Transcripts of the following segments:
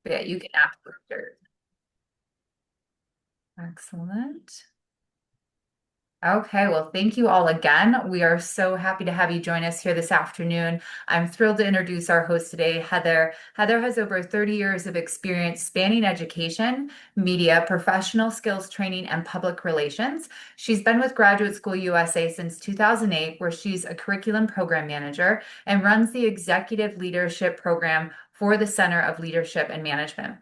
But yeah, you can absolutely share. Excellent. Okay, well, thank you all again. We are so happy to have you join us here this afternoon. I'm thrilled to introduce our host today, Heather. Heather has over 30 years of experience spanning education, media, professional skills training, and public relations. She's been with Graduate School USA since 2008, where she's a curriculum program manager and runs the executive leadership program for the Center of Leadership and Management.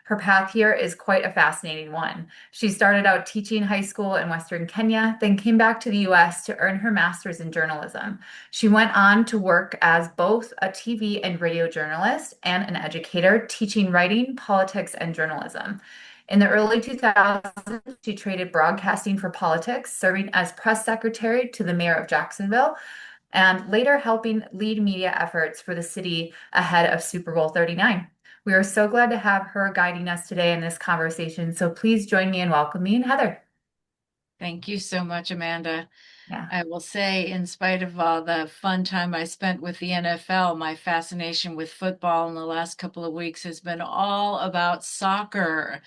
Her path here is quite a fascinating one. She started out teaching high school in Western Kenya, then came back to the US to earn her master's in journalism. She went on to work as both a TV and radio journalist and an educator, teaching writing, politics, and journalism. In the early 2000s, she traded broadcasting for politics, serving as press secretary to the mayor of Jacksonville, and later helping lead media efforts for the city ahead of Super Bowl 39. We are so glad to have her guiding us today in this conversation. So please join me in welcoming Heather. Thank you so much, Amanda. Yeah. I will say, in spite of all the fun time I spent with the NFL, my fascination with football in the last couple of weeks has been all about soccer.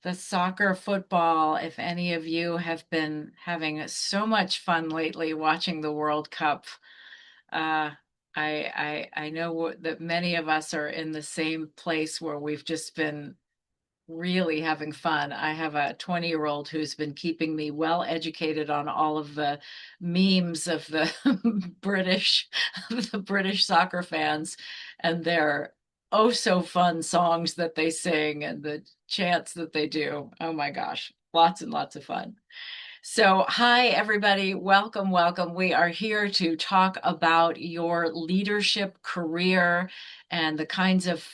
The soccer football, if any of you have been having so much fun lately watching the World Cup, uh, I know that many of us are in the same place where we've just been really having fun. I have a 20-year-old who's been keeping me well educated on all of the memes of the British the British soccer fans and their oh so fun songs that they sing and the chants that they do. Oh my gosh, lots and lots of fun. So, hi everybody, welcome, welcome. We are here to talk about your leadership career and the kinds of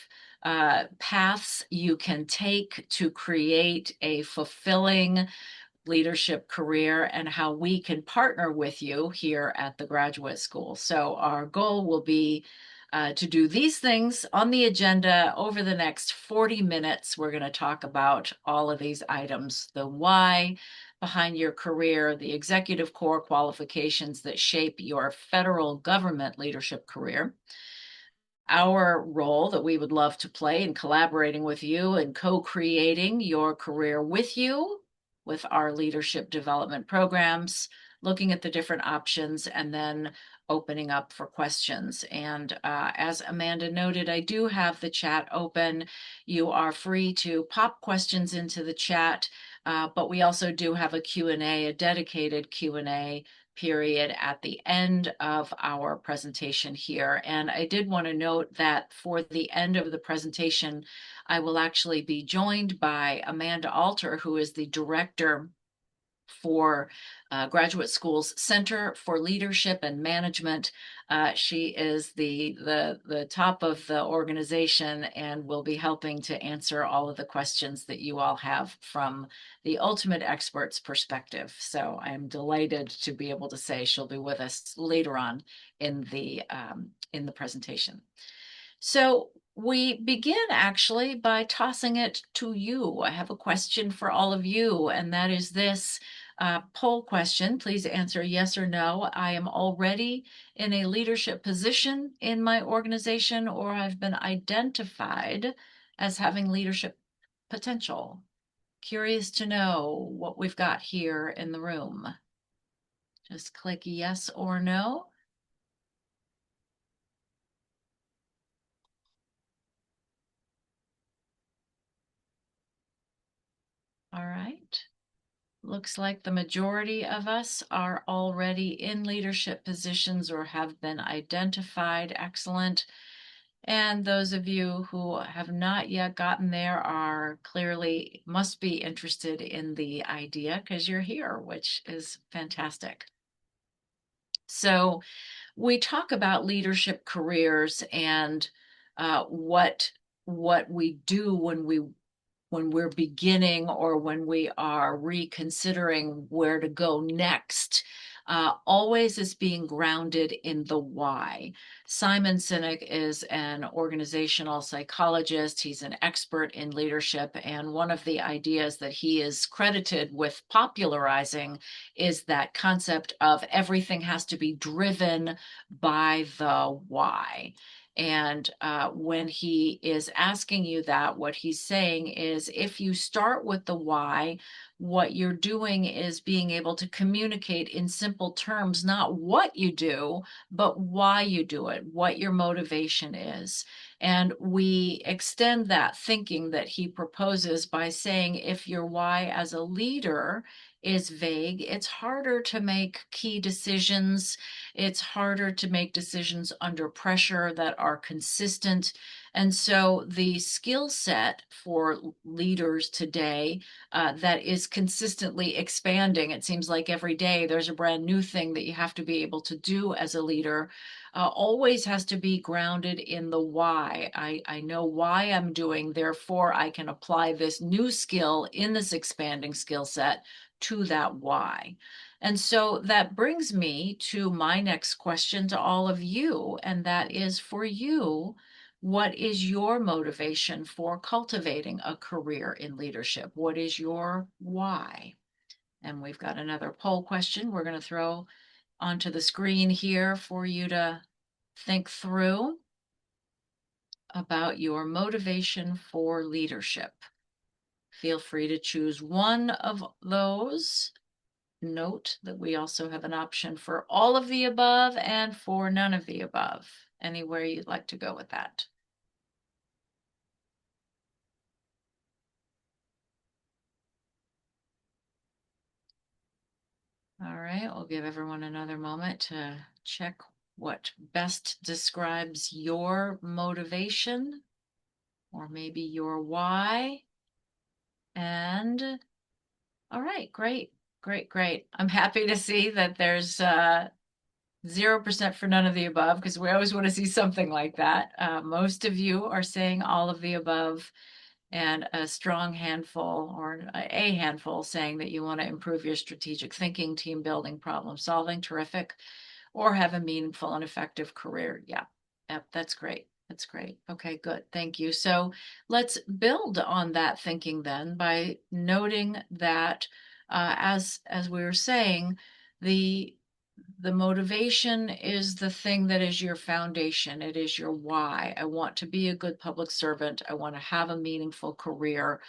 paths you can take to create a fulfilling leadership career and how we can partner with you here at the graduate school. So, our goal will be to do these things on the agenda over the next 40 minutes. We're going to talk about all of these items, the why behind your career, the executive core qualifications that shape your federal government leadership career, our role that we would love to play in collaborating with you and co-creating your career with you with our leadership development programs, looking at the different options, and then opening up for questions. And as Amanda noted, I do have the chat open. You are free to pop questions into the chat, but we also do have a Q&A, a dedicated Q&A period at the end of our presentation here. And I did want to note that for the end of the presentation, I will actually be joined by Amanda Alter, who is the director for Graduate School's Center for Leadership and Management. She is the top of the organization and will be helping to answer all of the questions that you all have from the ultimate expert's perspective. So I'm delighted to be able to say she'll be with us later on in the presentation. So we begin actually by tossing it to you. I have a question for all of you, and that is this poll question. Please answer yes or no. I am already in a leadership position in my organization, or I've been identified as having leadership potential. Curious to know what we've got here in the room. Just click yes or no. All right. Looks like the majority of us are already in leadership positions or have been identified. Excellent. And those of you who have not yet gotten there are clearly must be interested in the idea because you're here, which is fantastic. So we talk about leadership careers and what we do when we're beginning or when we are reconsidering where to go next, always is being grounded in the why. Simon Sinek is an organizational psychologist. He's an expert in leadership. And one of the ideas that he is credited with popularizing is that concept of everything has to be driven by the why. And when he is asking you that, what he's saying is if you start with the why, what you're doing is being able to communicate in simple terms, not what you do, but why you do it, what your motivation is. And we extend that thinking that he proposes by saying if your why as a leader is vague, it's harder to make key decisions. It's harder to make decisions under pressure that are consistent. And so the skill set for leaders today that is consistently expanding, it seems like every day there's a brand new thing that you have to be able to do as a leader, always has to be grounded in the why. I know why I'm doing, therefore I can apply this new skill in this expanding skill set to that why. And so that brings me to my next question to all of you, and that is for you, what is your motivation for cultivating a career in leadership? What is your why? And we've got another poll question we're going to throw onto the screen here for you to think through about your motivation for leadership. Feel free to choose one of those. Note that we also have an option for all of the above and for none of the above. Anywhere you'd like to go with that. All right, we'll give everyone another moment to check what best describes your motivation or maybe your why. And all right, great, great, great. I'm happy to see that there's 0% for none of the above because we always want to see something like that. Most of you are saying all of the above, and a strong handful or a handful saying that you want to improve your strategic thinking, team building, problem solving. Terrific. Or have a meaningful and effective career. Yeah, yep, that's great. That's great. Okay, good. Thank you. So let's build on that thinking then by noting that as we were saying, the the motivation is the thing that is your foundation. It is your why. I want to be a good public servant. I want to have a meaningful career.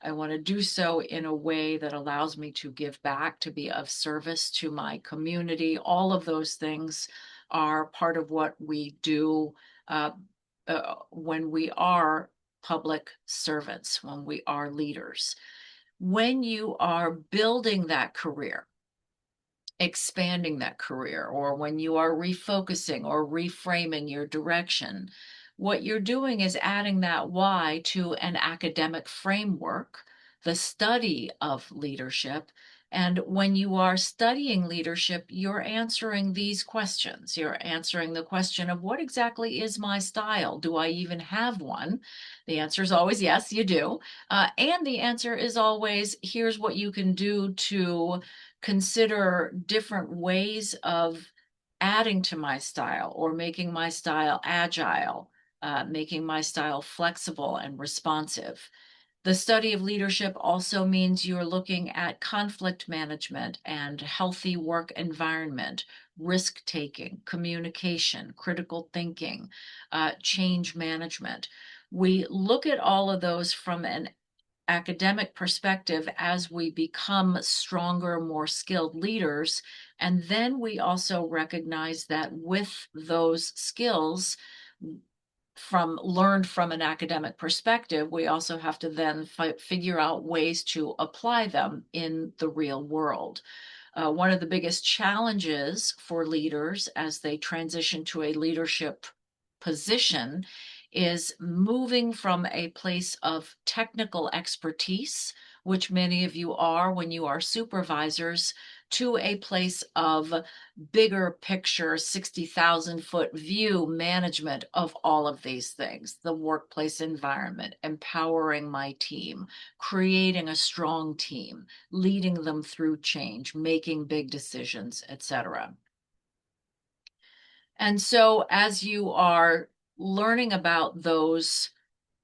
I want to do so in a way that allows me to give back, to be of service to my community. All of those things are part of what we do when we are public servants, when we are leaders. When you are building that career, expanding that career, or when you are refocusing or reframing your direction, what you're doing is adding that why to an academic framework, the study of leadership. And when you are studying leadership, you're answering these questions. You're answering the question of what exactly is my style? Do I even have one? The answer is always yes, you do. And the answer is always here's what you can do to consider different ways of adding to my style or making my style agile, making my style flexible and responsive. The study of leadership also means you're looking at conflict management and healthy work environment, risk taking, communication, critical thinking, change management. We look at all of those from an academic perspective as we become stronger, more skilled leaders. And then we also recognize that with those skills learned from an academic perspective, we also have to then figure out ways to apply them in the real world. One of the biggest challenges for leaders as they transition to a leadership position is moving from a place of technical expertise, which many of you are when you are supervisors, to a place of bigger picture, 60,000-foot view management of all of these things, the workplace environment, empowering my team, creating a strong team, leading them through change, making big decisions, etc. And so as you are learning about those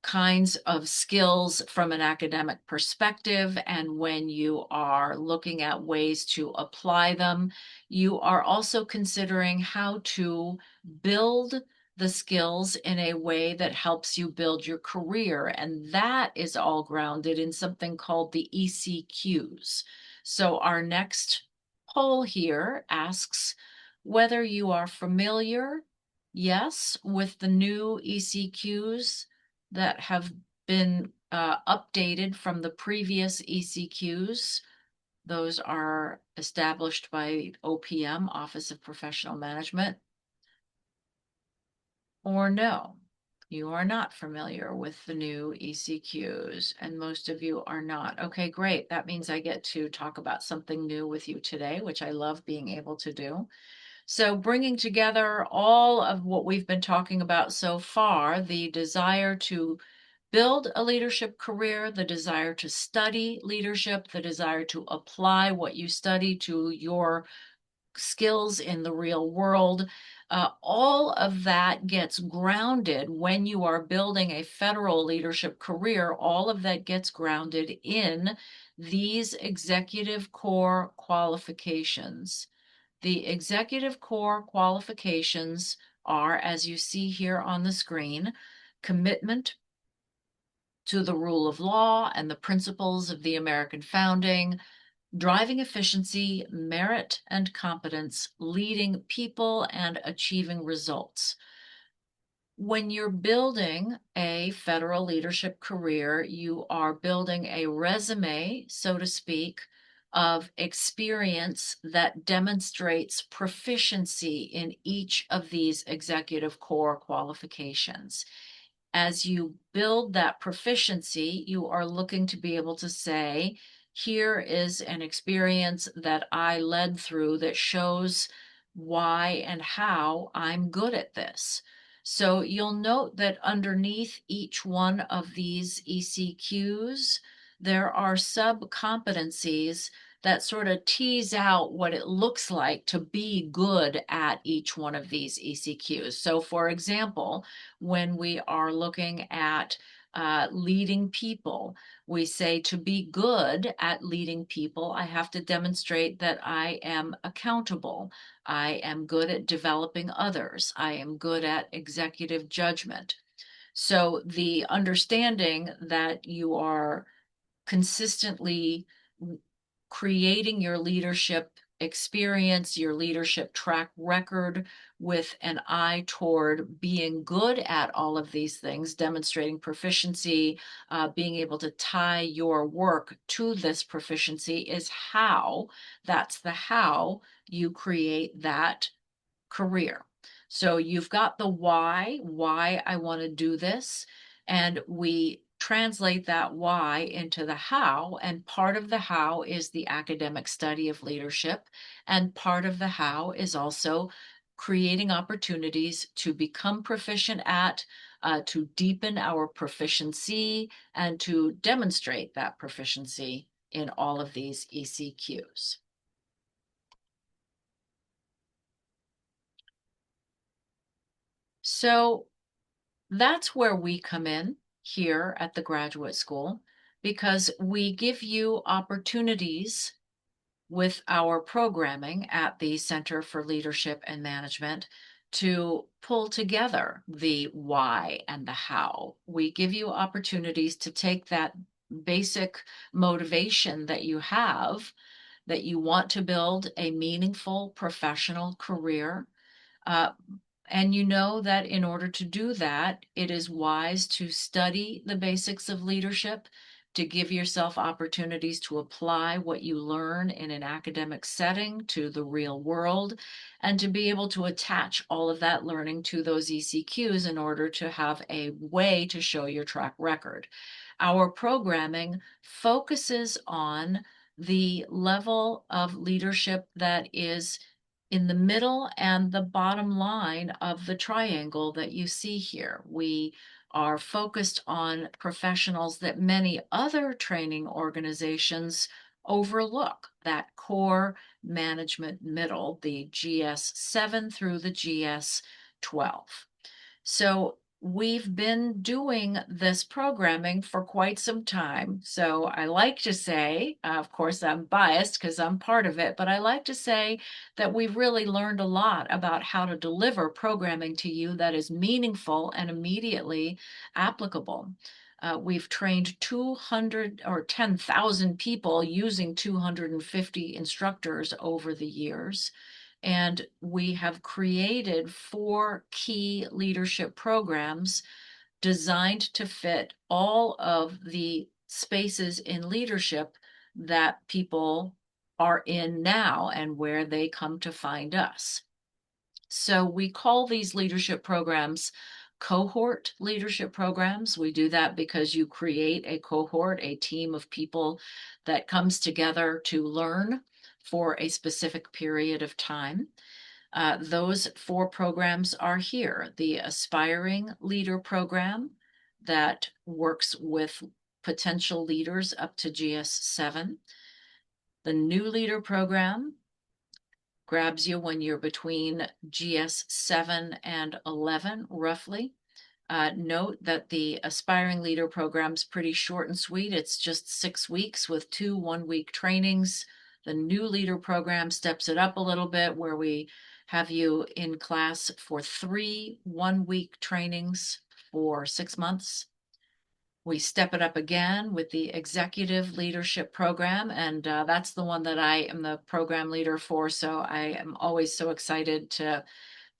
kinds of skills from an academic perspective, and when you are looking at ways to apply them, you are also considering how to build the skills in a way that helps you build your career. And that is all grounded in something called the ECQs. So our next poll here asks whether you are familiar, yes, with the new ECQs that have been updated from the previous ECQs. Those are established by OPM, Office of Professional Management, or no, you are not familiar with the new ECQs, and most of you are not. Okay, great. That means I get to talk about something new with you today, which I love being able to do. So bringing together all of what we've been talking about so far, the desire to build a leadership career, the desire to study leadership, the desire to apply what you study to your skills in the real world. All of that gets grounded when you are building a federal leadership career. All of that gets grounded in these executive core qualifications. The executive core qualifications are, as you see here on the screen, commitment to the rule of law and the principles of the American founding, driving efficiency, merit and competence, leading people, and achieving results. When you're building a federal leadership career, you are building a resume, so to speak, of experience that demonstrates proficiency in each of these executive core qualifications. As you build that proficiency, you are looking to be able to say, here is an experience that I led through that shows why and how I'm good at this. So you'll note that underneath each one of these ECQs, there are sub-competencies that sort of tease out what it looks like to be good at each one of these ECQs. So for example, when we are looking at leading people, we say to be good at leading people, I have to demonstrate that I am accountable. I am good at developing others. I am good at executive judgment. So the understanding that you are consistently creating your leadership experience, your leadership track record with an eye toward being good at all of these things, demonstrating proficiency, being able to tie your work to this proficiency is how, that's the how you create that career. So you've got the why I want to do this, and we translate that why into the how, and part of the how is the academic study of leadership, and part of the how is also creating opportunities to become proficient at, to deepen our proficiency, and to demonstrate that proficiency in all of these ECQs. So that's where we come in here at the graduate school, because we give you opportunities with our programming at the Center for Leadership and Management to pull together the why and the how. We give you opportunities to take that basic motivation that you have, that you want to build a meaningful professional career, uh, and you know that in order to do that, it is wise to study the basics of leadership, to give yourself opportunities to apply what you learn in an academic setting to the real world, and to be able to attach all of that learning to those ECQs in order to have a way to show your track record. Our programming focuses on the level of leadership that is in the middle and the bottom line of the triangle that you see here. We are focused on professionals that many other training organizations overlook, that core management middle, the GS 7 through the GS 12. So we've been doing this programming for quite some time. So I like to say, of course, I'm biased because I'm part of it, but I like to say that we've really learned a lot about how to deliver programming to you that is meaningful and immediately applicable. We've trained 200 or 10,000 people using 250 instructors over the years. And we have created 4 key leadership programs designed to fit all of the spaces in leadership that people are in now and where they come to find us. So we call these leadership programs cohort leadership programs. We do that because you create a cohort, a team of people that comes together to learn for a specific period of time. Those 4 programs are here. The Aspiring Leader Program that works with potential leaders up to GS7. The New Leader Program grabs you when you're between GS7 and 11, roughly. Note that the Aspiring Leader Program is pretty short and sweet. It's just 6 weeks with 2 one-week trainings. The New Leader Program steps it up a little bit, where we have you in class for 3 one-week trainings for 6 months. We step it up again with the Executive Leadership Program, and that's the one that I am the program leader for. So I am always so excited to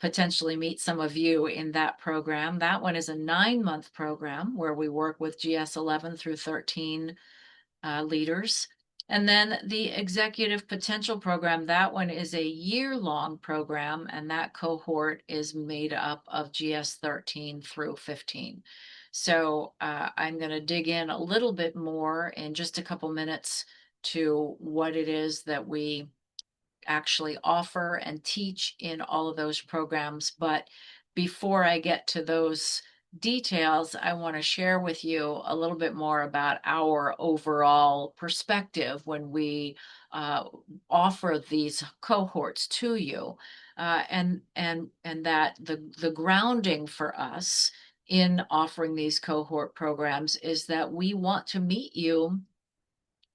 potentially meet some of you in that program. That one is a 9-month program where we work with GS 11 through 13 leaders. And then the Executive Potential Program, that one is a year-long program, and that cohort is made up of GS 13 through 15. So I'm going to dig in a little bit more in just a couple minutes to what it is that we actually offer and teach in all of those programs. But before I get to those details, I want to share with you a little bit more about our overall perspective when we offer these cohorts to you, and that the grounding for us in offering these cohort programs is that we want to meet you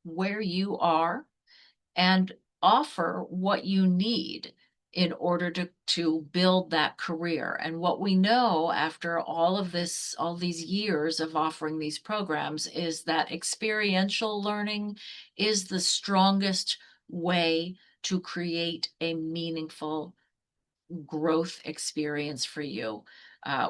where you are and offer what you need in order to build that career. And what we know after all of this, all these years of offering these programs, is that experiential learning is the strongest way to create a meaningful growth experience for you.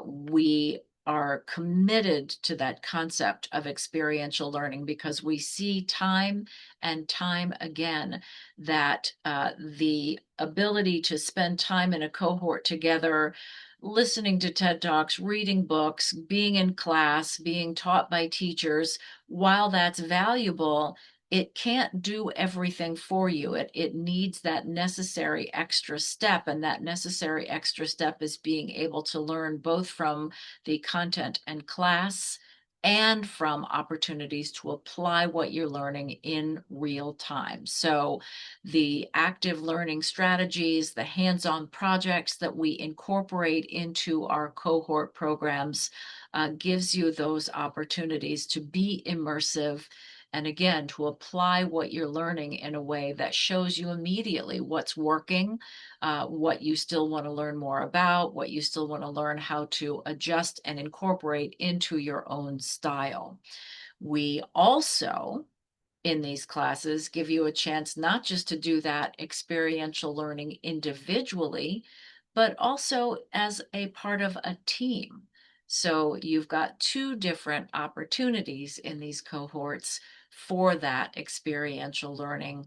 We are committed to that concept of experiential learning because we see time and time again that the ability to spend time in a cohort together, listening to TED Talks, reading books, being in class, being taught by teachers, while that's valuable, it can't do everything for you. It needs that necessary extra step, and that necessary extra step is being able to learn both from the content and class and from opportunities to apply what you're learning in real time. So the active learning strategies, the hands-on projects that we incorporate into our cohort programs gives you those opportunities to be immersive, and again, to apply what you're learning in a way that shows you immediately what's working, what you still want to learn more about, what you still want to learn how to adjust and incorporate into your own style. We also, in these classes, give you a chance not just to do that experiential learning individually, but also as a part of a team. So you've got 2 different opportunities in these cohorts for that experiential learning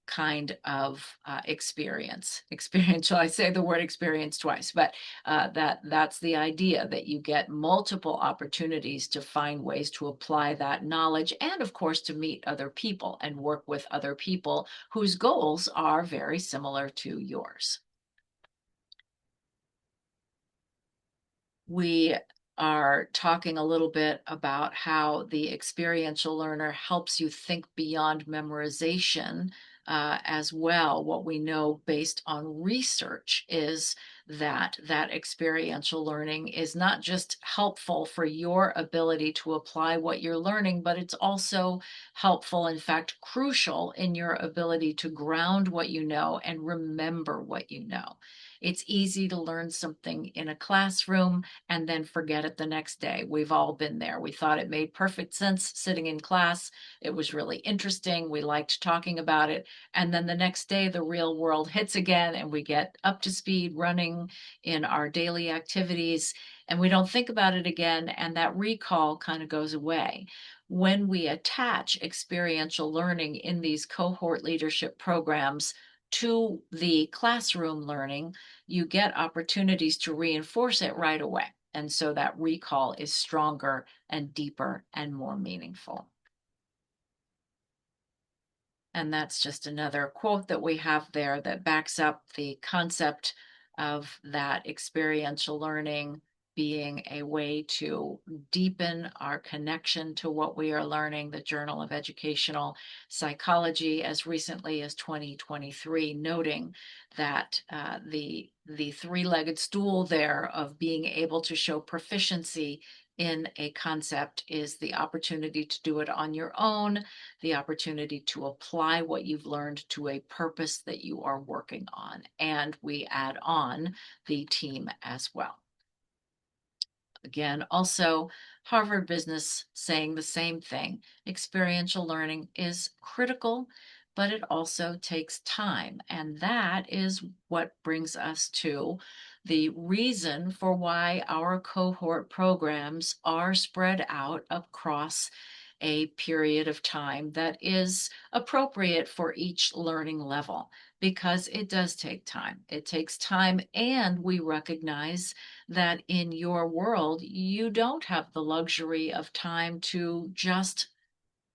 kind of experience. Experiential, I say the word experience twice, but that's the idea, that you get multiple opportunities to find ways to apply that knowledge, and of course to meet other people and work with other people whose goals are very similar to yours. We are talking a little bit about how the experiential learner helps you think beyond memorization as well. What we know based on research is that experiential learning is not just helpful for your ability to apply what you're learning, but it's also helpful, in fact, crucial in your ability to ground what you know and remember what you know. It's easy to learn something in a classroom and then forget it the next day. We've all been there. We thought it made perfect sense sitting in class. It was really interesting. We liked talking about it. And then the next day, the real world hits again, and we get up to speed running in our daily activities, and we don't think about it again, and that recall kind of goes away. When we attach experiential learning in these cohort leadership programs to the classroom learning, you get opportunities to reinforce it right away. And so that recall is stronger and deeper and more meaningful. And that's just another quote that we have there that backs up the concept of that experiential learning being a way to deepen our connection to what we are learning. The Journal of Educational Psychology, as recently as 2023, noting that the three-legged stool there of being able to show proficiency in a concept is the opportunity to do it on your own, the opportunity to apply what you've learned to a purpose that you are working on. And we add on the team as well. Again, also Harvard Business saying the same thing. Experiential learning is critical, but it also takes time. And that is what brings us to the reason for why our cohort programs are spread out across a period of time that is appropriate for each learning level, because it does take time. It takes time, and we recognize that in your world, you don't have the luxury of time to just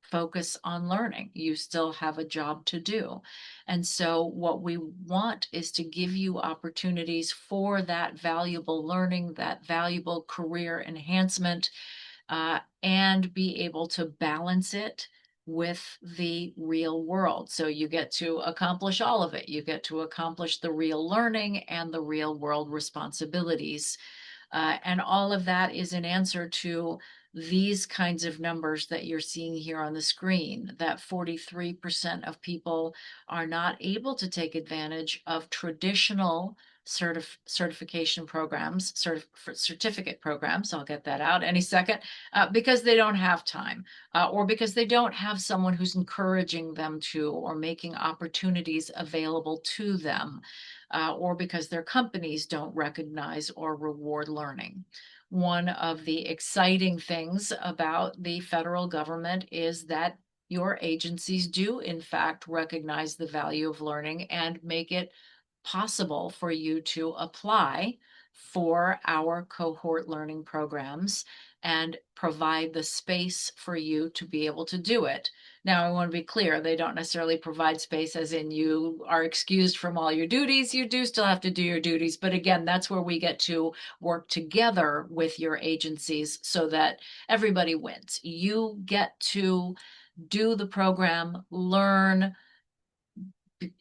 focus on learning. You still have a job to do. And so, what we want is to give you opportunities for that valuable learning, that valuable career enhancement, and be able to balance it with the real world. So you get to accomplish all of it. You get to accomplish the real learning and the real world responsibilities. And all of that is an answer to these kinds of numbers that you're seeing here on the screen, that 43% of people are not able to take advantage of traditional certification programs, certificate programs, I'll get that out any second, because they don't have time, or because they don't have someone who's encouraging them to, or making opportunities available to them, or because their companies don't recognize or reward learning. One of the exciting things about the federal government is that your agencies do, in fact, recognize the value of learning and make it possible for you to apply for our cohort learning programs and provide the space for you to be able to do it. Now, I want to be clear, they don't necessarily provide space as in you are excused from all your duties. You do still have to do your duties. But again, that's where we get to work together with your agencies so that everybody wins. You get to do the program, learn,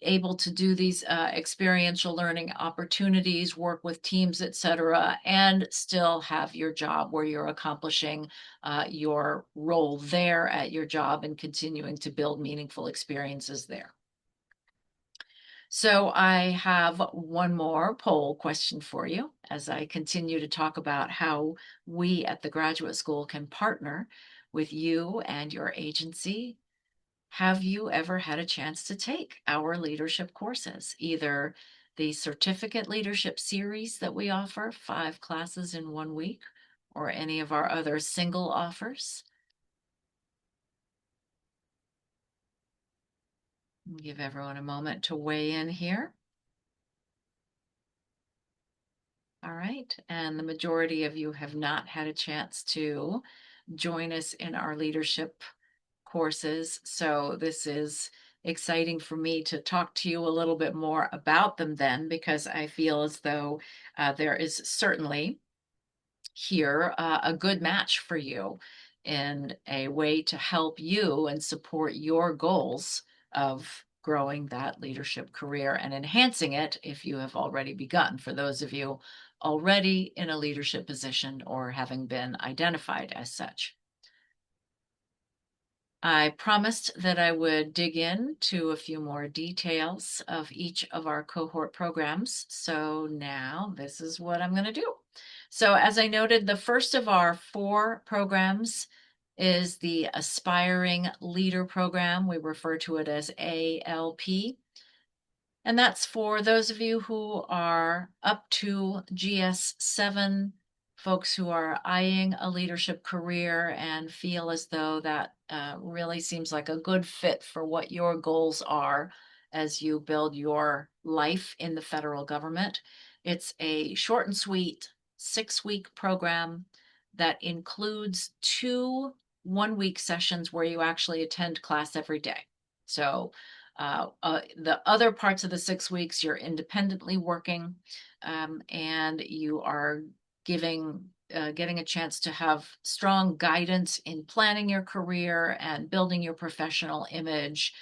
able to do these experiential learning opportunities, work with teams, etc., and still have your job where you're accomplishing your role there at your job and continuing to build meaningful experiences there. So I have one more poll question for you as I continue to talk about how we at the graduate school can partner with you and your agency. Have you ever had a chance to take our leadership courses, either the certificate leadership series that we offer, 5 classes in 1 week, or any of our other single offers? Give everyone a moment to weigh in here. All right, and the majority of you have not had a chance to join us in our leadership courses. So this is exciting for me to talk to you a little bit more about them then, because I feel as though there is certainly here a good match for you in a way to help you and support your goals of growing that leadership career and enhancing it if you have already begun, for those of you already in a leadership position or having been identified as such. I promised that I would dig into a few more details of each of our cohort programs. So now this is what I'm going to do. So as I noted, the first of our 4 programs is the Aspiring Leader Program. We refer to it as ALP. And that's for those of you who are up to GS7, folks who are eyeing a leadership career and feel as though that really seems like a good fit for what your goals are as you build your life in the federal government. It's a short and sweet 6-week program that includes 2 one-week sessions where you actually attend class every day. So the other parts of the 6 weeks, you're independently working, and you are getting a chance to have strong guidance in planning your career and building your professional image,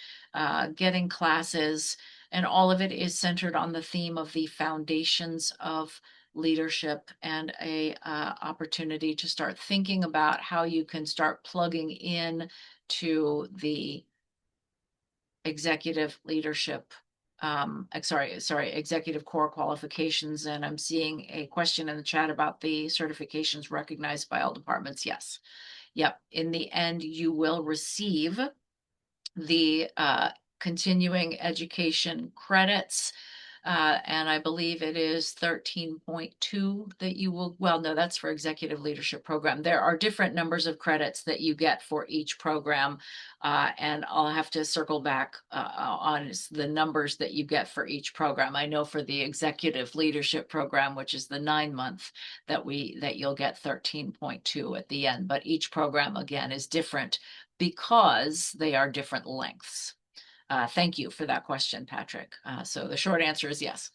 getting classes, and all of it is centered on the theme of the foundations of leadership and a opportunity to start thinking about how you can start plugging in to the executive leadership, executive core qualifications. And I'm seeing a question in the chat about the certifications recognized by all departments. Yes. Yep. In the end, you will receive the continuing education credits. And I believe it is 13.2 that you will, well, no, that's for executive leadership program. There are different numbers of credits that you get for each program. And I'll have to circle back on the numbers that you get for each program. I know for the executive leadership program, which is the 9-month, that you'll get 13.2 at the end, but each program again is different because they are different lengths. Thank you for that question, Patrick. So the short answer is yes.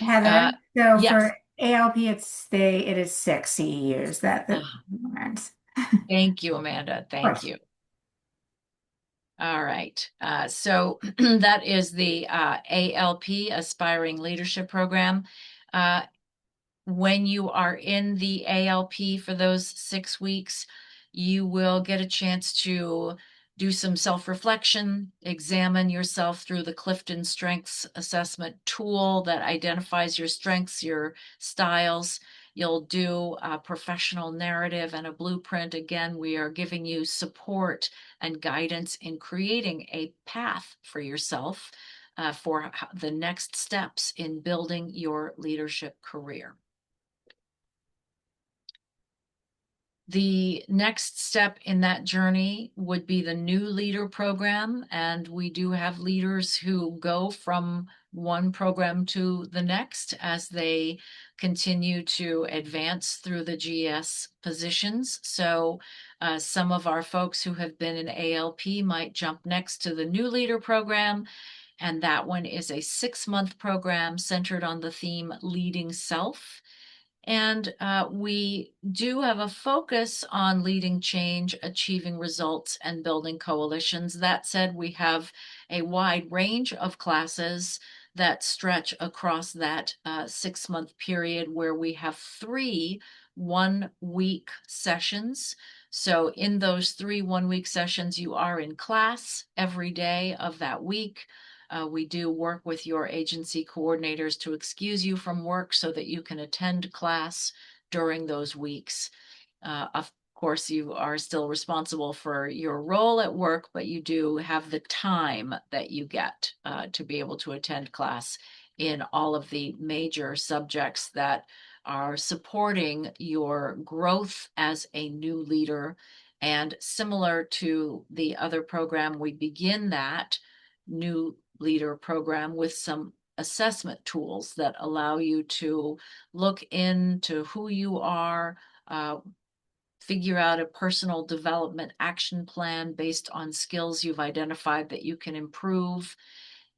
Heather, so Yes. for ALP, it is 6 CEUs that Ah, learns. thank you, Amanda. Of Thank course. you. All right. So that is the ALP, Aspiring Leadership Program. When you are in the ALP for those 6 weeks, you will get a chance to do some self-reflection, examine yourself through the Clifton Strengths Assessment tool that identifies your strengths, your styles. You'll do a professional narrative and a blueprint. Again, we are giving you support and guidance in creating a path for yourself for the next steps in building your leadership career. The next step in that journey would be the new leader program. And we do have leaders who go from one program to the next as they continue to advance through the GS positions. So some of our folks who have been in ALP might jump next to the new leader program. And that one is a 6-month program centered on the theme leading self. And we do have a focus on leading change, achieving results, and building coalitions. That said, we have a wide range of classes that stretch across that 6-month period where we have 3 one-week sessions. So in those 3 one-week sessions, you are in class every day of that week. We do work with your agency coordinators to excuse you from work so that you can attend class during those weeks. Of course, you are still responsible for your role at work, but you do have the time that you get to be able to attend class in all of the major subjects that are supporting your growth as a new leader. And similar to the other program, we begin that new leader program with some assessment tools that allow you to look into who you are, figure out a personal development action plan based on skills you've identified that you can improve.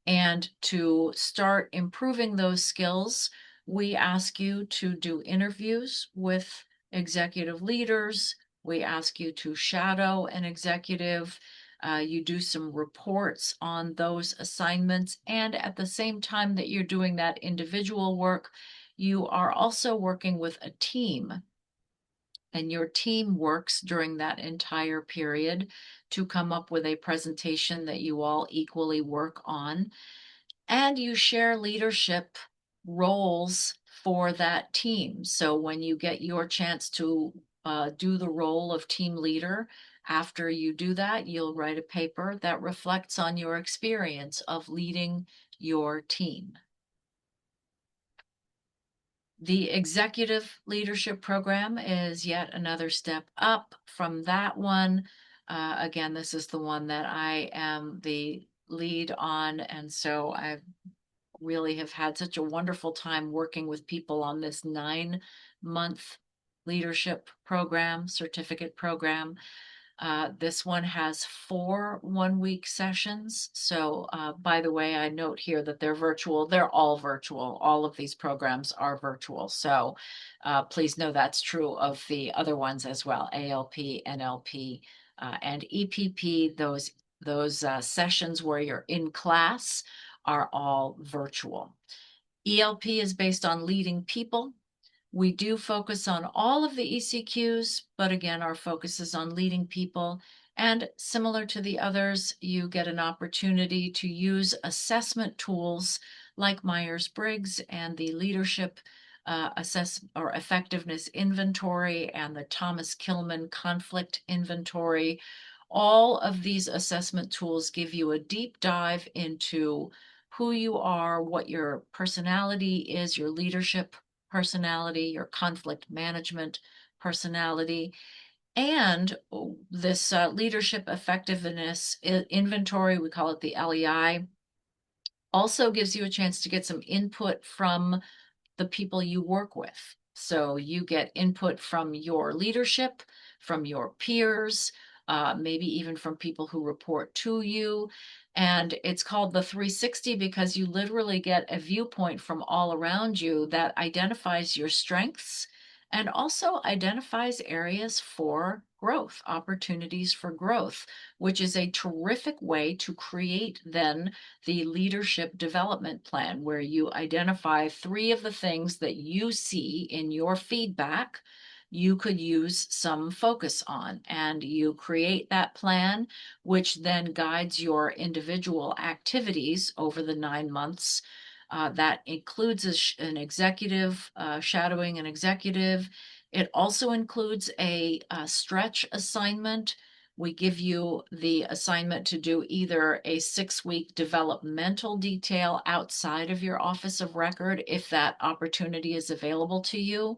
And to start improving those skills, we ask you to do interviews with executive leaders. We ask you to shadow an executive. You do some reports on those assignments. And at the same time that you're doing that individual work, you are also working with a team. And your team works during that entire period to come up with a presentation that you all equally work on. And you share leadership roles for that team. So when you get your chance to do the role of team leader, after you do that, you'll write a paper that reflects on your experience of leading your team. The executive leadership program is yet another step up from that one. Again, this is the one that I am the lead on, and so I really have had such a wonderful time working with people on this 9-month leadership program, certificate program. This one has 4 one-week sessions. So, by the way, I note here that they're virtual. They're all virtual. All of these programs are virtual. So, please know that's true of the other ones as well, ALP, NLP, and EPP. Those sessions where you're in class are all virtual. ELP is based on leading people. We do focus on all of the ECQs, but again, our focus is on leading people. And similar to the others, you get an opportunity to use assessment tools like Myers-Briggs and the leadership assess or effectiveness inventory and the Thomas Kilmann conflict inventory. All of these assessment tools give you a deep dive into who you are, what your personality is, your leadership personality, your conflict management personality, and this leadership effectiveness inventory, we call it the LEI, also gives you a chance to get some input from the people you work with. So you get input from your leadership, from your peers, maybe even from people who report to you. And it's called the 360 because you literally get a viewpoint from all around you that identifies your strengths and also identifies areas for growth, opportunities for growth, which is a terrific way to create then the leadership development plan, where you identify 3 of the things that you see in your feedback you could use some focus on, and you create that plan, which then guides your individual activities over the 9 months. That includes an executive, shadowing an executive. It also includes a stretch assignment. We give you the assignment to do either a 6-week developmental detail outside of your office of record, if that opportunity is available to you.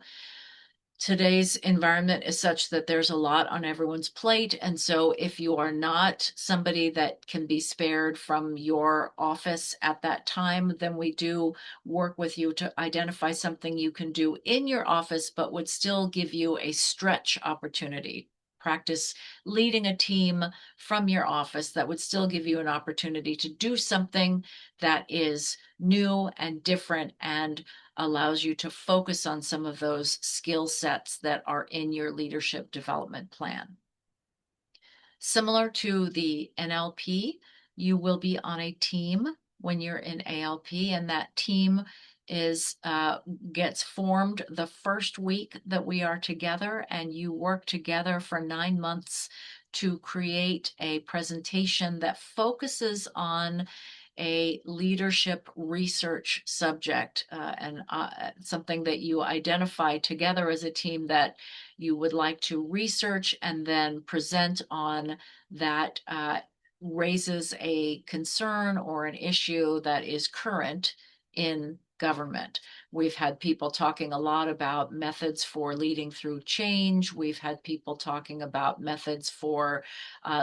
Today's environment is such that there's a lot on everyone's plate. And so if you are not somebody that can be spared from your office at that time, then we do work with you to identify something you can do in your office, but would still give you a stretch opportunity. Practice leading a team from your office that would still give you an opportunity to do something that is new and different and allows you to focus on some of those skill sets that are in your leadership development plan. Similar to the NLP, you will be on a team when you're in ALP, and that team is gets formed the first week that we are together, and you work together for 9 months to create a presentation that focuses on a leadership research subject, and something that you identify together as a team that you would like to research and then present on, that raises a concern or an issue that is current in government. We've had people talking a lot about methods for leading through change. We've had people talking about methods for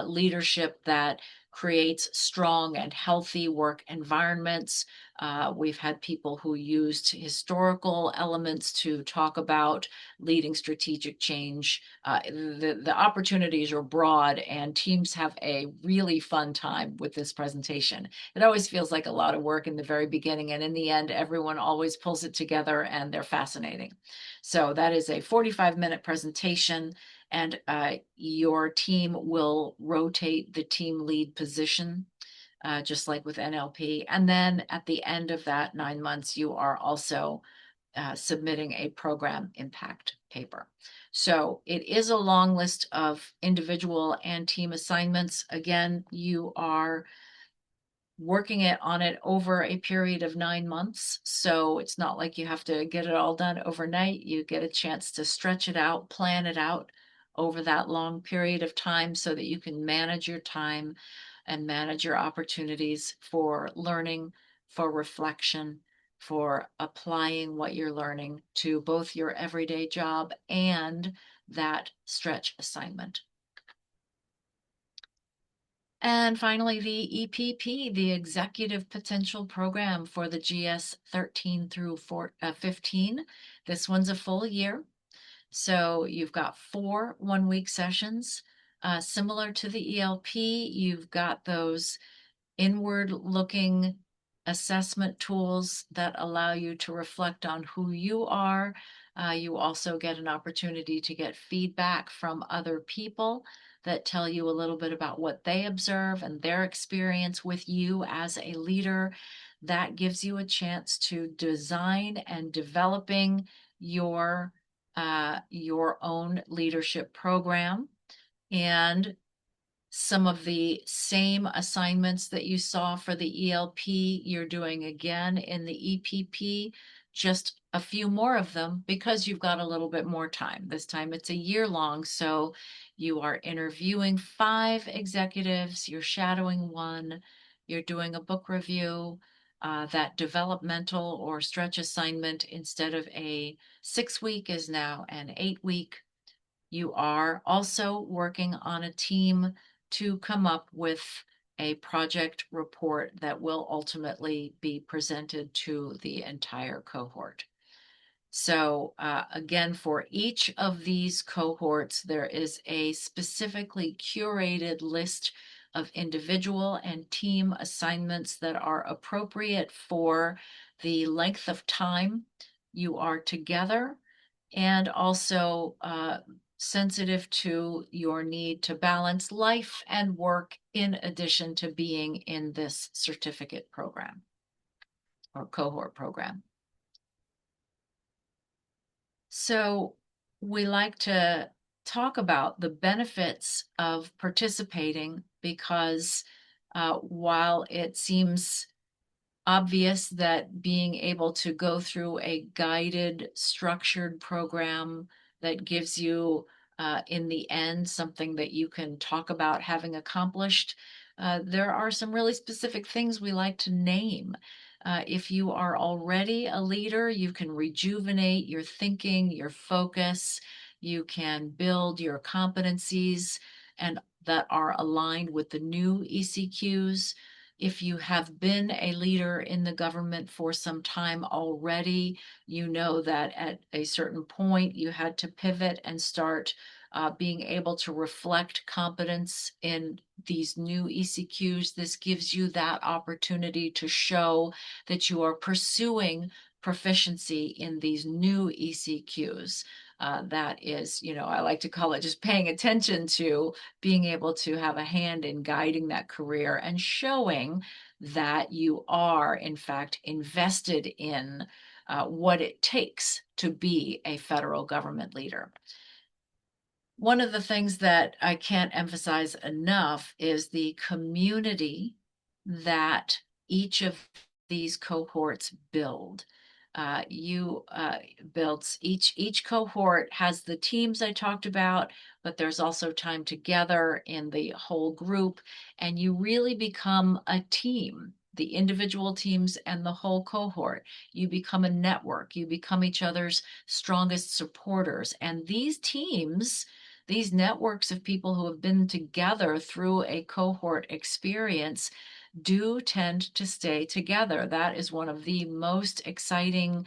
leadership that creates strong and healthy work environments. We've had people who used historical elements to talk about leading strategic change. The opportunities are broad, and teams have a really fun time with this presentation. It always feels like a lot of work in the very beginning, and in the end, everyone always pulls it together and they're fascinating. So that is a 45-minute presentation. and your team will rotate the team lead position, just like with NLP. And then at the end of that 9 months, you are also submitting a program impact paper. So it is a long list of individual and team assignments. Again, you are working on it over a period of 9 months. So it's not like you have to get it all done overnight. You get a chance to stretch it out, plan it out over that long period of time so that you can manage your time and manage your opportunities for learning, for reflection, for applying what you're learning to both your everyday job and that stretch assignment. And finally, the EPP, the Executive Potential Program for the GS 13 through 15. This one's a full year. So you've got 4 one-week sessions. Similar to the ELP, you've got those inward-looking assessment tools that allow you to reflect on who you are. You also get an opportunity to get feedback from other people that tell you a little bit about what they observe and their experience with you as a leader. That gives you a chance to design and developing your own leadership program. And some of the same assignments that you saw for the ELP, you're doing again in the EPP, just a few more of them because you've got a little bit more time. This time it's a year long, so you are interviewing 5 executives, you're shadowing 1, you're doing a book review. That developmental or stretch assignment, instead of a 6-week, is now an 8-week. You are also working on a team to come up with a project report that will ultimately be presented to the entire cohort. So again, for each of these cohorts, there is a specifically curated list of individual and team assignments that are appropriate for the length of time you are together, and also sensitive to your need to balance life and work in addition to being in this certificate program or cohort program. So we like to talk about the benefits of participating because while it seems obvious that being able to go through a guided, structured program that gives you, in the end, something that you can talk about having accomplished, there are some really specific things we like to name. If you are already a leader, you can rejuvenate your thinking, your focus, you can build your competencies and that are aligned with the new ECQs. If you have been a leader in the government for some time already, you know that at a certain point you had to pivot and start being able to reflect competence in these new ECQs. This gives you that opportunity to show that you are pursuing proficiency in these new ECQs. That is, I like to call it just paying attention to being able to have a hand in guiding that career and showing that you are, in fact, invested in what it takes to be a federal government leader. One of the things that I can't emphasize enough is the community that each of these cohorts build. Builds each cohort has the teams I talked about, but there's also time together in the whole group, and you really become a team, the individual teams and the whole cohort. You become a network, you become each other's strongest supporters. And these teams, these networks of people who have been together through a cohort experience, do tend to stay together. That is one of the most exciting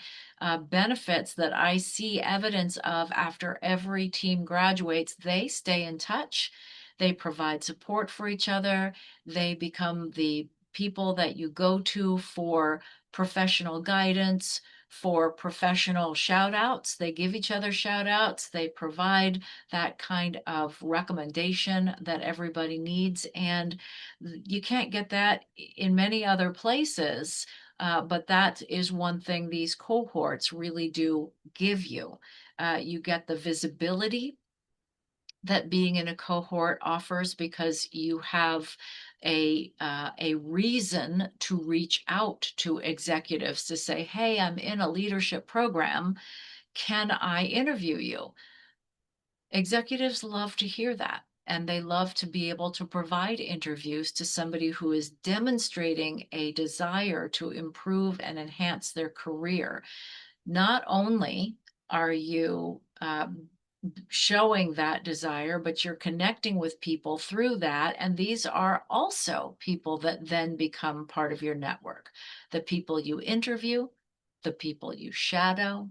benefits that I see evidence of after every team graduates. They stay in touch. They provide support for each other. They become the people that you go to for professional guidance, for professional shout outs. They give each other shout outs. They provide that kind of recommendation that everybody needs. And you can't get that in many other places. But that is one thing these cohorts really do give you. You get the visibility that being in a cohort offers because you have a reason to reach out to executives to say, hey, I'm in a leadership program. Can I interview you? Executives love to hear that. And they love to be able to provide interviews to somebody who is demonstrating a desire to improve and enhance their career. Not only are you showing that desire, but you're connecting with people through that. And these are also people that then become part of your network. The people you interview, the people you shadow,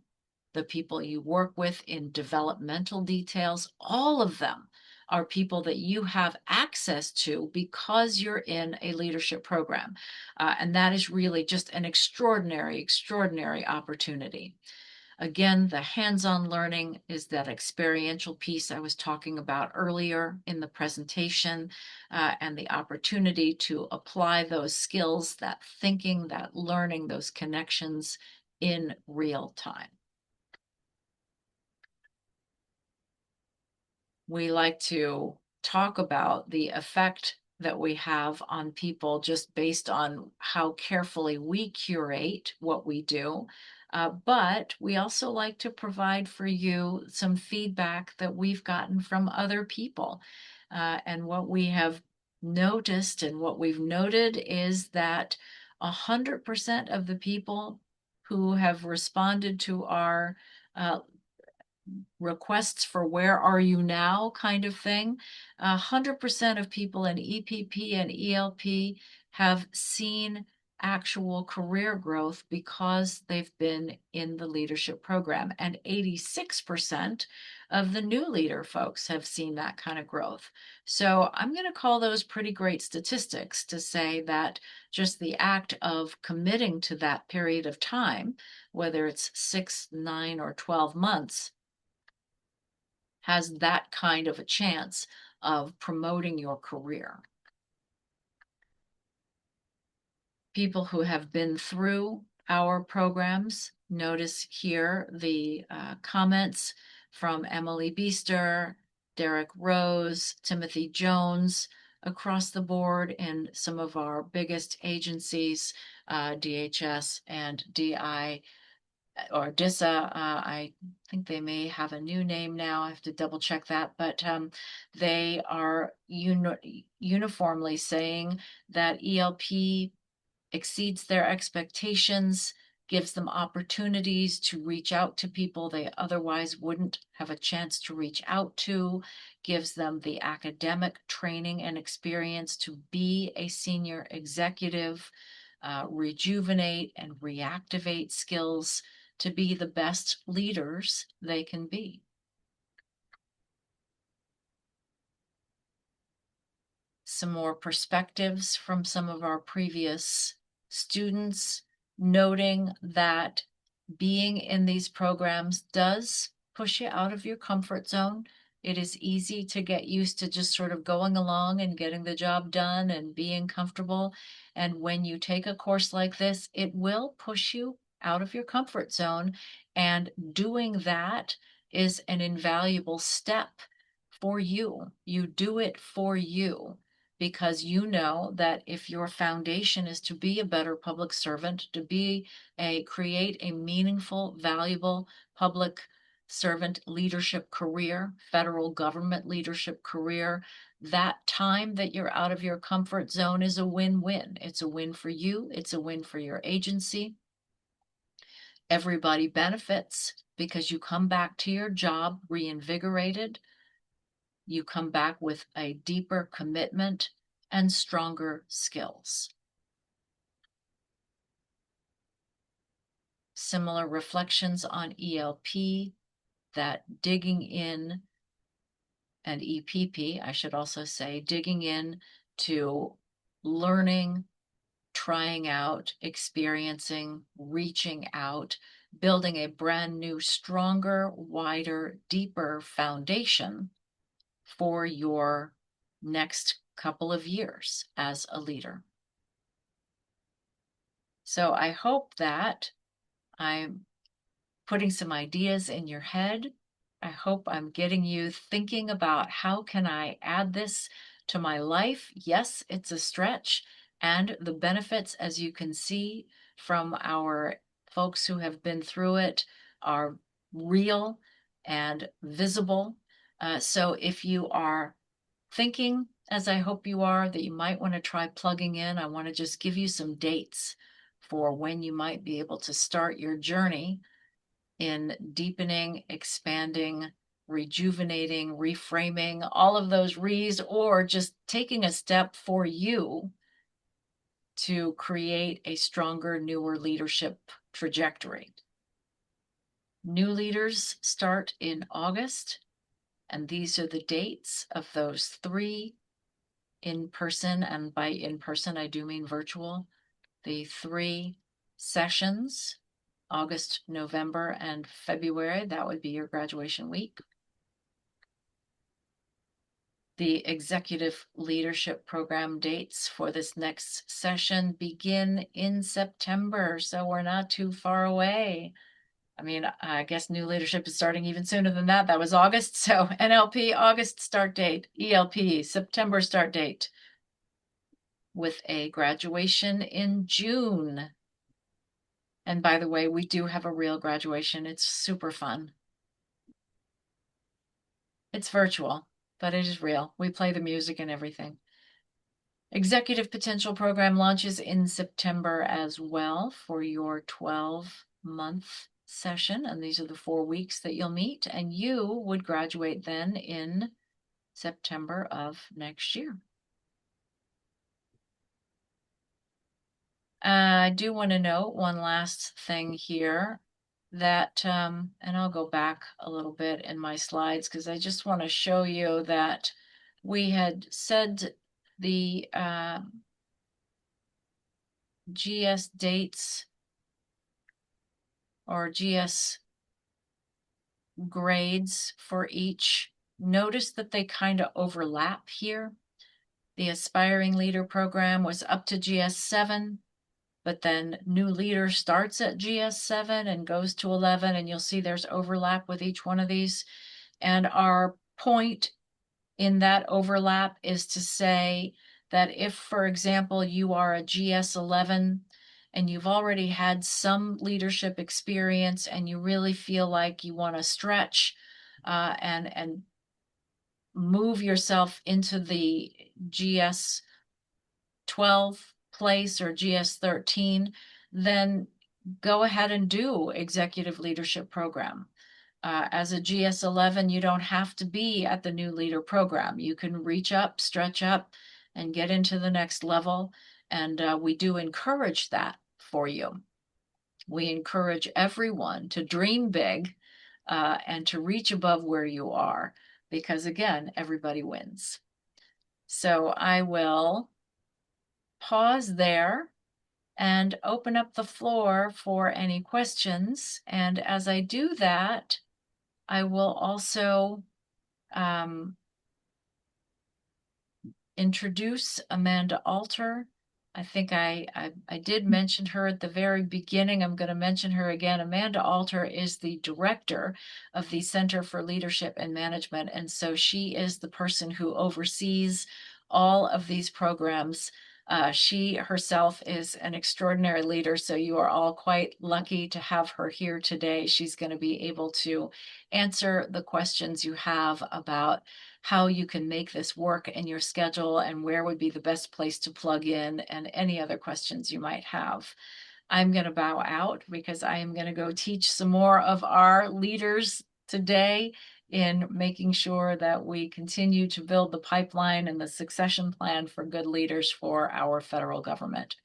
the people you work with in developmental details, all of them are people that you have access to because you're in a leadership program. And that is really just an extraordinary, extraordinary opportunity. Again, the hands-on learning is that experiential piece I was talking about earlier in the presentation, and the opportunity to apply those skills, that thinking, that learning, those connections in real time. We like to talk about the effect that we have on people just based on how carefully we curate what we do. But we also like to provide for you some feedback that we've gotten from other people. And what we have noticed and what we've noted is that 100% of the people who have responded to our requests for where are you now kind of thing, 100% of people in EPP and ELP have seen actual career growth because they've been in the leadership program. And 86% of the new leader folks have seen that kind of growth. So I'm going to call those pretty great statistics to say that just the act of committing to that period of time, whether it's 6, 9, or 12 months, has that kind of a chance of promoting your career. People who have been through our programs, notice here the comments from Emily Beester, Derek Rose, Timothy Jones, across the board in some of our biggest agencies, DHS and DI, or DISA. I think they may have a new name now. I have to double check that, but they are uniformly saying that ELP exceeds their expectations, gives them opportunities to reach out to people they otherwise wouldn't have a chance to reach out to, gives them the academic training and experience to be a senior executive, rejuvenate and reactivate skills to be the best leaders they can be. Some more perspectives from some of our previous students, noting that being in these programs does push you out of your comfort zone. It is easy to get used to just sort of going along and getting the job done and being comfortable. And when you take a course like this, it will push you out of your comfort zone. And doing that is an invaluable step for you. You do it for you because you know that if your foundation is to be a better public servant, to create a meaningful, valuable public servant leadership career, federal government leadership career, that time that you're out of your comfort zone is a win-win. It's a win for you. It's a win for your agency. Everybody benefits because you come back to your job reinvigorated. You come back with a deeper commitment and stronger skills. Similar reflections on ELP, that digging in, and EPP, I should also say, digging in to learning, trying out, experiencing, reaching out building a brand new, stronger, wider, deeper foundation for your next couple of years as a leader. So I hope that I'm putting some ideas in your head. I hope I'm getting you thinking about how can I add this to my life? Yes, it's a stretch, and the benefits, as you can see from our folks who have been through it, are real and visible. So if you are thinking, as I hope you are, that you might want to try plugging in, I want to just give you some dates for when you might be able to start your journey in deepening, expanding, rejuvenating, reframing, all of those re's, or just taking a step for you to create a stronger, newer leadership trajectory. New leaders start in August, and these are the dates of those 3 in person, and by in person, I do mean virtual, the 3 sessions, August, November, and February. That would be your graduation week. The executive leadership program dates for this next session begin in September, so we're not too far away. I mean, I guess new leadership is starting even sooner than that. That was August. So NLP, August start date, ELP, September start date, with a graduation in June. And by the way, we do have a real graduation. It's super fun. It's virtual, but it is real. We play the music and everything. Executive Potential Program launches in September as well for your 12-month session. And these are the 4 weeks that you'll meet. And you would graduate then in September of next year. I do want to note one last thing here that, and I'll go back a little bit in my slides because I just want to show you that we had said the GS dates or GS grades for each. Notice that they kind of overlap here. The Aspiring Leader program was up to GS 7. But then new leader starts at GS 7 and goes to 11, and you'll see there's overlap with each one of these. And our point in that overlap is to say that if, for example, you are a GS 11 and you've already had some leadership experience and you really feel like you want to stretch and move yourself into the GS 12 place or GS 13, then go ahead and do executive leadership program. As a GS 11, you don't have to be at the new leader program. You can reach up, stretch up, and get into the next level. And we do encourage that for you. We encourage everyone to dream big and to reach above where you are, because again, everybody wins. So I will pause there and open up the floor for any questions. And as I do that, I will also introduce Amanda Alter. I think I did mention her at the very beginning. I'm going to mention her again. Amanda Alter is the director of the Center for Leadership and Management. And so she is the person who oversees all of these programs. She herself is an extraordinary leader, so you are all quite lucky to have her here today. She's going to be able to answer the questions you have about how you can make this work in your schedule and where would be the best place to plug in and any other questions you might have. I'm going to bow out because I am going to go teach some more of our leaders today in making sure that we continue to build the pipeline and the succession plan for good leaders for our federal government.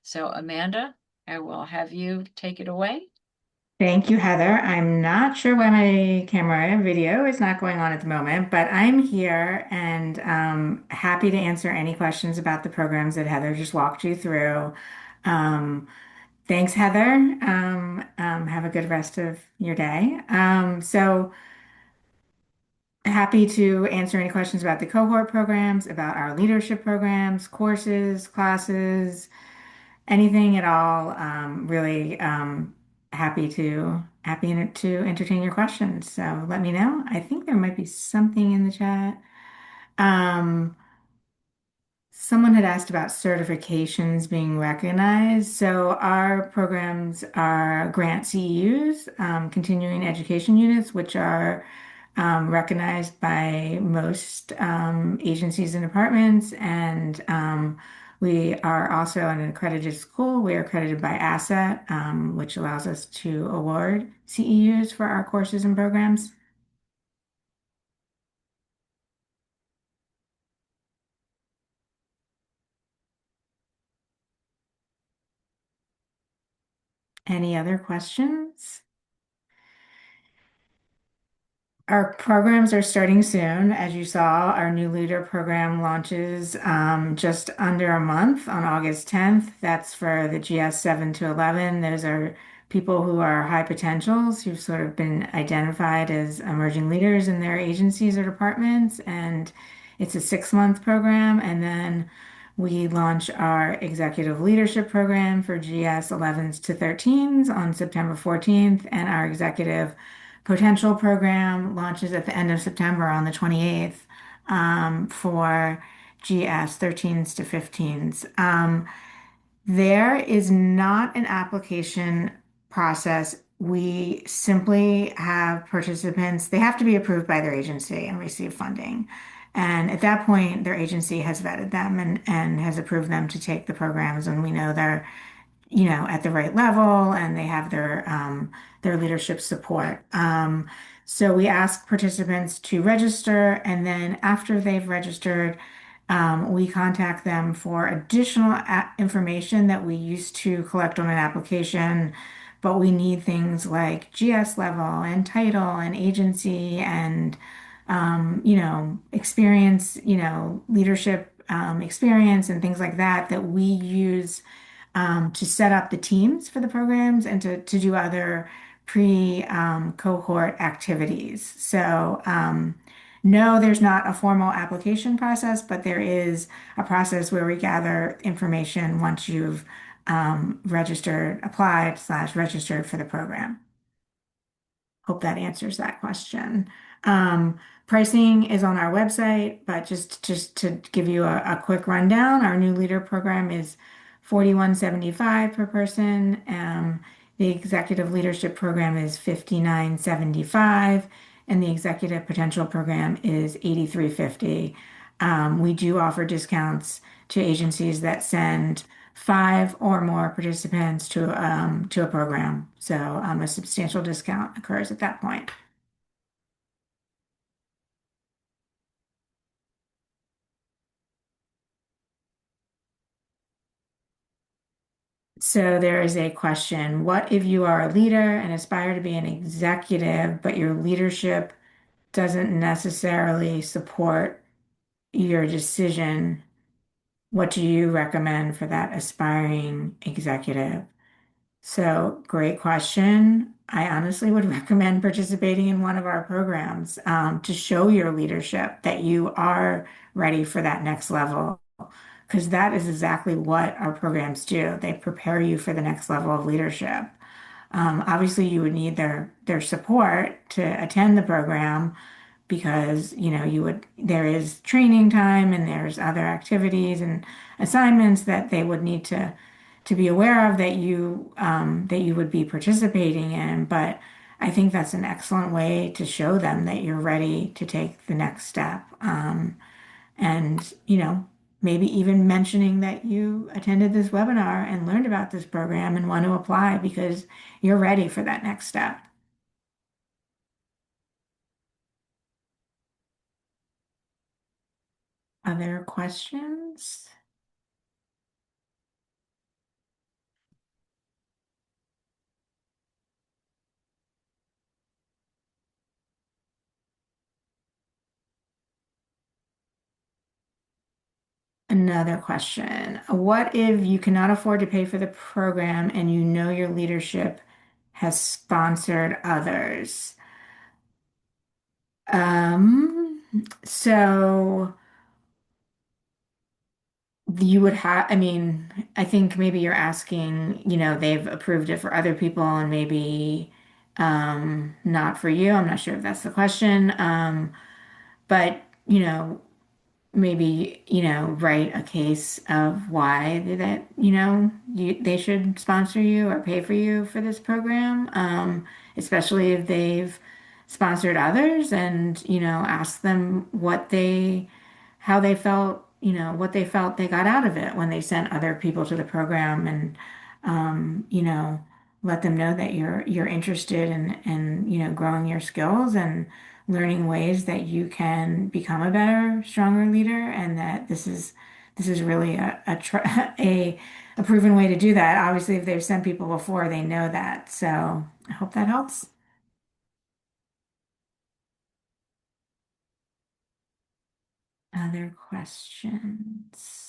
So Amanda, I will have you take it away. Thank you, Heather. I'm not sure why my camera and video is not going on at the moment, but I'm here and happy to answer any questions about the programs that Heather just walked you through. Um, Thanks, Heather. Have a good rest of your day. Happy to answer any questions about the cohort programs, about our leadership programs, courses, classes, anything at all. Really happy to entertain your questions. So let me know. I think there might be something in the chat. Um, Someone had asked about certifications being recognized. So our programs are grant CEUs, continuing education units, which are recognized by most agencies and departments. And we are also an accredited school. We are accredited by Asset, which allows us to award CEUs for our courses and programs. Any other questions? Our programs are starting soon. As you saw, our new leader program launches just under a month on August 10th. That's for the GS 7 to 11. Those are people who are high potentials, who've sort of been identified as emerging leaders in their agencies or departments. And it's a 6-month program. And then we launch our executive leadership program for GS 11s to 13s on September 14th, and our executive potential program launches at the end of September on the 28th for GS 13s to 15s. There is not an application process. We simply have participants, they have to be approved by their agency and receive funding. And at that point, their agency has vetted them and has approved them to take the programs. And we know they're at the right level and they have their leadership support. So we ask participants to register, and then after they've registered, we contact them for additional information that we used to collect on an application, but we need things like GS level and title and agency and experience, leadership experience and things like that that we use to set up the teams for the programs and to do other cohort activities. So, no, there's not a formal application process, but there is a process where we gather information once you've applied/registered for the program. Hope that answers that question. Um, Pricing is on our website, but just to give you a quick rundown, our new leader program is $41.75 per person. The executive leadership program is $59.75, and the executive potential program is $83.50. We do offer discounts to agencies that send 5 or more participants to a program. So a substantial discount occurs at that point. So there is a question, what if you are a leader and aspire to be an executive, but your leadership doesn't necessarily support your decision? What do you recommend for that aspiring executive? So, great question. I honestly would recommend participating in one of our programs to show your leadership that you are ready for that next level, because that is exactly what our programs do. They prepare you for the next level of leadership. Obviously, you would need their support to attend the program because there is training time and there's other activities and assignments that they would need to be aware of that you would be participating in. But I think that's an excellent way to show them that you're ready to take the next step. And maybe even mentioning that you attended this webinar and learned about this program and want to apply because you're ready for that next step. Other questions? Another question. What if you cannot afford to pay for the program and you know your leadership has sponsored others? So you would have, I mean, I think maybe you're asking, they've approved it for other people and maybe not for you. I'm not sure if that's the question. But, maybe, write a case of why that, they should sponsor you or pay for you for this program, especially if they've sponsored others and, ask them how they felt, what they felt they got out of it when they sent other people to the program and, let them know that you're interested in, growing your skills and learning ways that you can become a better, stronger leader, and that this is really a proven way to do that. Obviously, if they've sent people before, they know that. So I hope that helps. Other questions?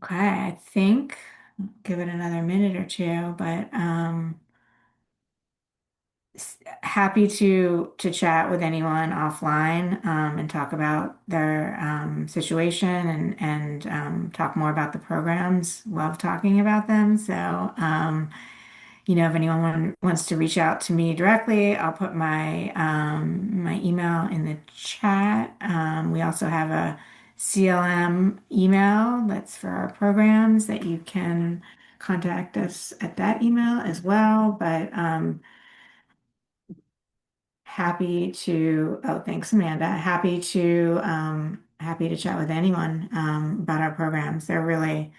Okay, I think give it another minute or two, but happy to chat with anyone offline and talk about their situation and talk more about the programs. Love talking about them. So if anyone wants to reach out to me directly, I'll put my email in the chat. We also have a CLM email that's for our programs that you can contact us at that email as well. But oh, thanks, Amanda. Happy to chat with anyone about our programs. They're really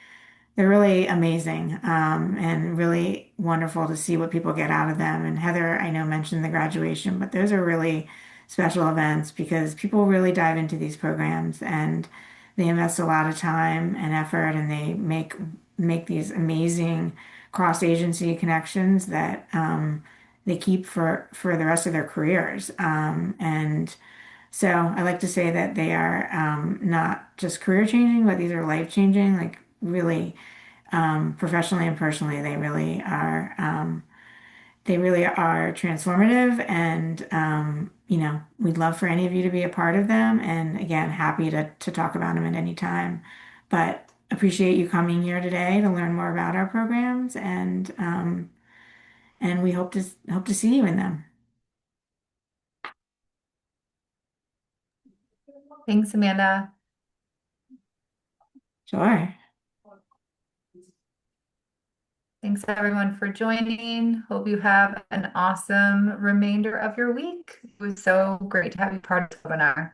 amazing and really wonderful to see what people get out of them. And Heather, I know, mentioned the graduation, but those are really special events because people really dive into these programs and they invest a lot of time and effort and they make these amazing cross-agency connections that they keep for the rest of their careers. And so I like to say that they are not just career changing, but these are life changing, like really professionally and personally, they really are transformative. And, we'd love for any of you to be a part of them. And again, happy to talk about them at any time. But appreciate you coming here today to learn more about our programs. And we hope to see you in them. Thanks, Amanda. Sure. Thanks everyone for joining. Hope you have an awesome remainder of your week. It was so great to have you part of this webinar.